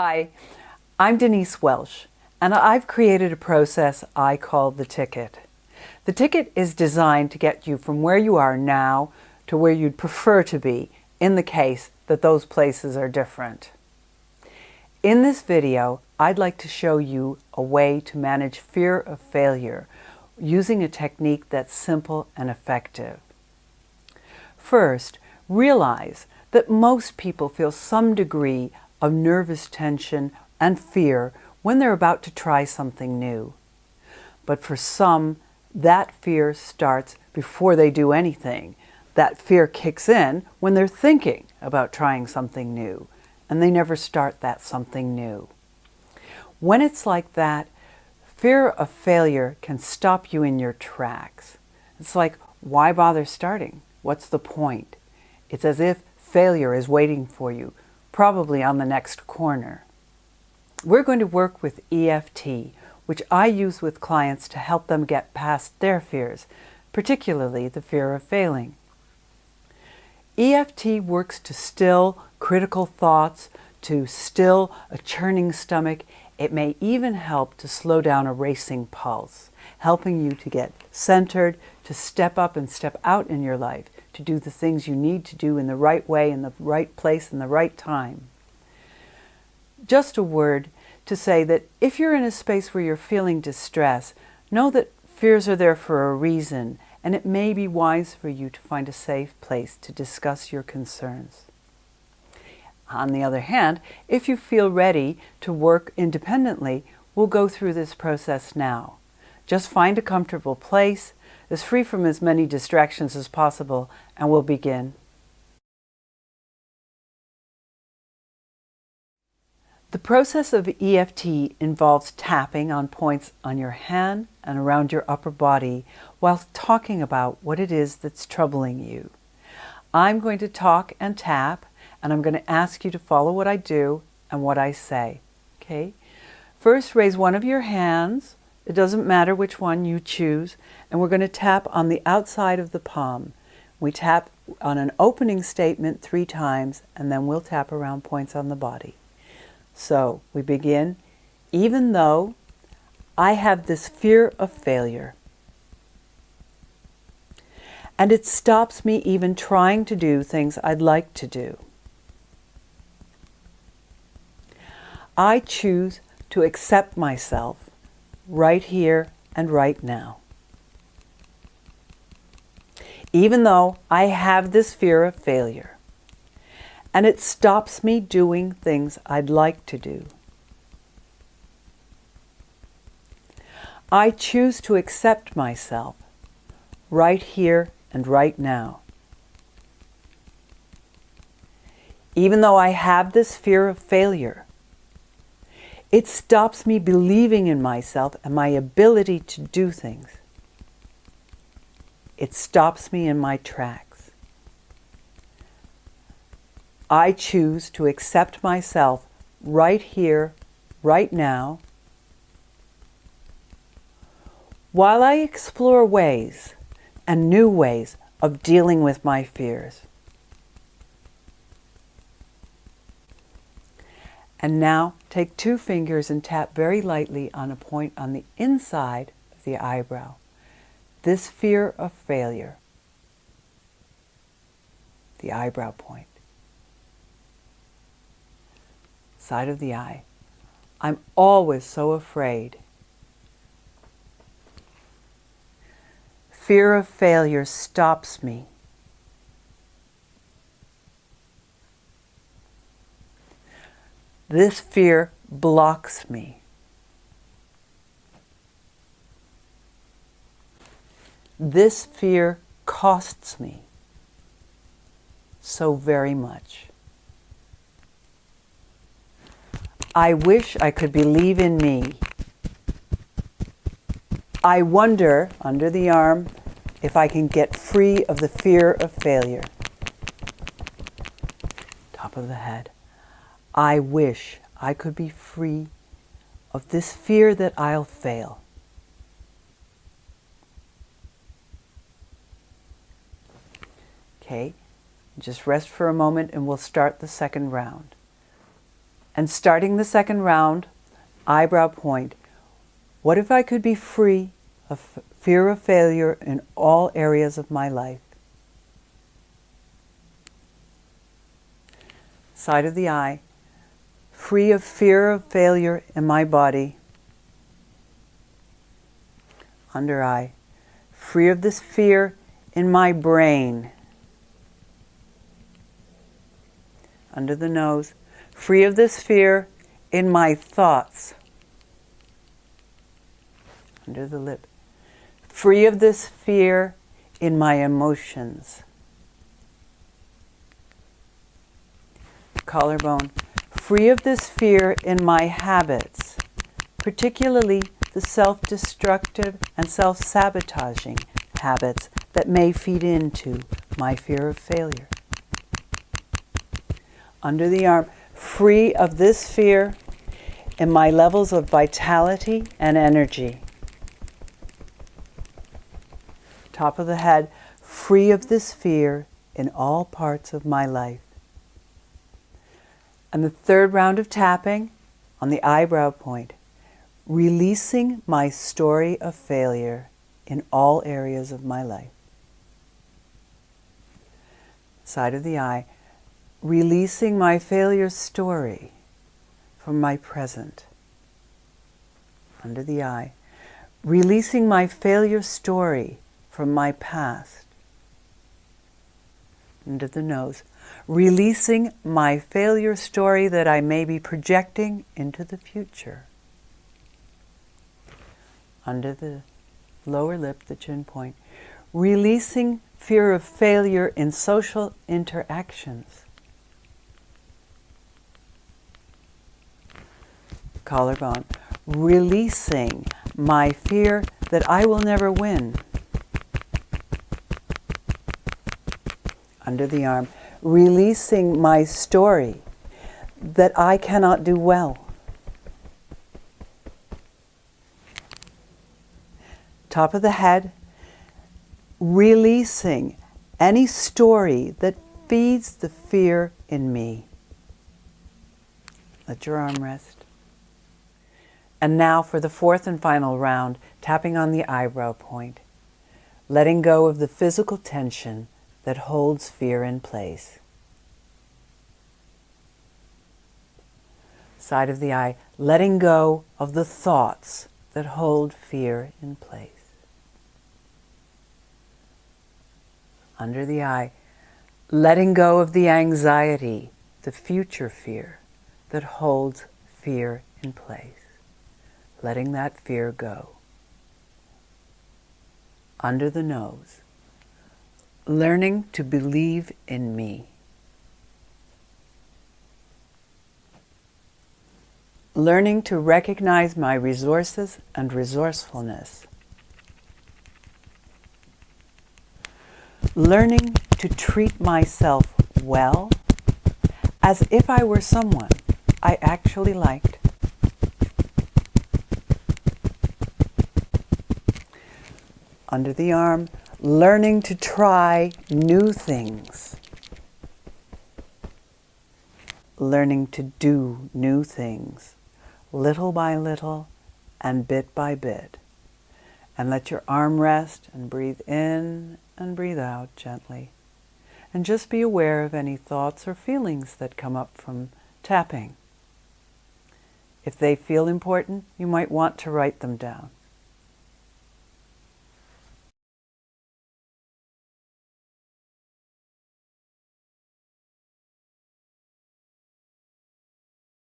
Hi, I'm Denise Welsh, and I've created a process I call the ticket. The ticket is designed to get you from where you are now to where you'd prefer to be in the case that those places are different. In this video, I'd like to show you a way to manage fear of failure using a technique that's simple and effective. First, realize that most people feel some degree of nervous tension and fear when they're about to try something new. But for some, that fear starts before they do anything. That fear kicks in when they're thinking about trying something new, and they never start that something new. When it's like that, fear of failure can stop you in your tracks. It's like, why bother starting? What's the point? It's as if failure is waiting for you, probably on the next corner. We're going to work with EFT, which I use with clients to help them get past their fears, particularly the fear of failing. EFT works to still critical thoughts, to still a churning stomach. It may even help to slow down a racing pulse, helping you to get centered, to step up and step out in your life, to do the things you need to do in the right way, in the right place, in the right time. Just a word to say that if you're in a space where you're feeling distress, know that fears are there for a reason, and it may be wise for you to find a safe place to discuss your concerns. On the other hand, if you feel ready to work independently, we'll go through this process now. Just find a comfortable place, as free from as many distractions as possible, and we'll begin. The process of EFT involves tapping on points on your hand and around your upper body while talking about what it is that's troubling you. I'm going to talk and tap, and I'm going to ask you to follow what I do and what I say. Okay? First, raise one of your hands. It doesn't matter which one you choose, and we're going to tap on the outside of the palm. We tap on an opening statement 3 times, and then we'll tap around points on the body. So we begin, even though I have this fear of failure, and it stops me even trying to do things I'd like to do, I choose to accept myself right here and right now. Even though I have this fear of failure, and it stops me doing things I'd like to do, I choose to accept myself right here and right now. Even though I have this fear of failure, it stops me believing in myself and my ability to do things. It stops me in my tracks. I choose to accept myself right here, right now, while I explore ways and new ways of dealing with my fears. And now take 2 fingers and tap very lightly on a point on the inside of the eyebrow. This fear of failure, the eyebrow point. Side of the eye. I'm always so afraid. Fear of failure stops me. This fear blocks me. This fear costs me so very much. I wish I could believe in me. I wonder, under the arm, if I can get free of the fear of failure. Top of the head. I wish I could be free of this fear that I'll fail. Okay, just rest for a moment and we'll start the second round. And starting the second round, eyebrow point, what if I could be free of fear of failure in all areas of my life? Side of the eye, free of fear of failure in my body. Under eye, free of this fear in my brain. Under the nose, free of this fear in my thoughts. Under the lip, free of this fear in my emotions. Collarbone, free of this fear in my habits, particularly the self-destructive and self-sabotaging habits that may feed into my fear of failure. Under the arm, free of this fear in my levels of vitality and energy. Top of the head, free of this fear in all parts of my life. And the third round of tapping on the eyebrow point, releasing my story of failure in all areas of my life. Side of the eye, releasing my failure story from my present. Under the eye, releasing my failure story from my past. Under the nose, releasing my failure story that I may be projecting into the future. Under the lower lip, the chin point, releasing fear of failure in social interactions. Collarbone, releasing my fear that I will never win. Under the arm, releasing my story that I cannot do well. Top of the head, releasing any story that feeds the fear in me. Let your arm rest. And now for the fourth and final round, tapping on the eyebrow point, letting go of the physical tension that holds fear in place. Side of the eye, letting go of the thoughts that hold fear in place. Under the eye, letting go of the anxiety, the future fear that holds fear in place. Letting that fear go. Under the nose, learning to believe in me. Learning to recognize my resources and resourcefulness. Learning to treat myself well, as if I were someone I actually liked. Under the arm, learning to try new things. Learning to do new things, little by little and bit by bit. And let your arm rest and breathe in and breathe out gently. And just be aware of any thoughts or feelings that come up from tapping. If they feel important, you might want to write them down.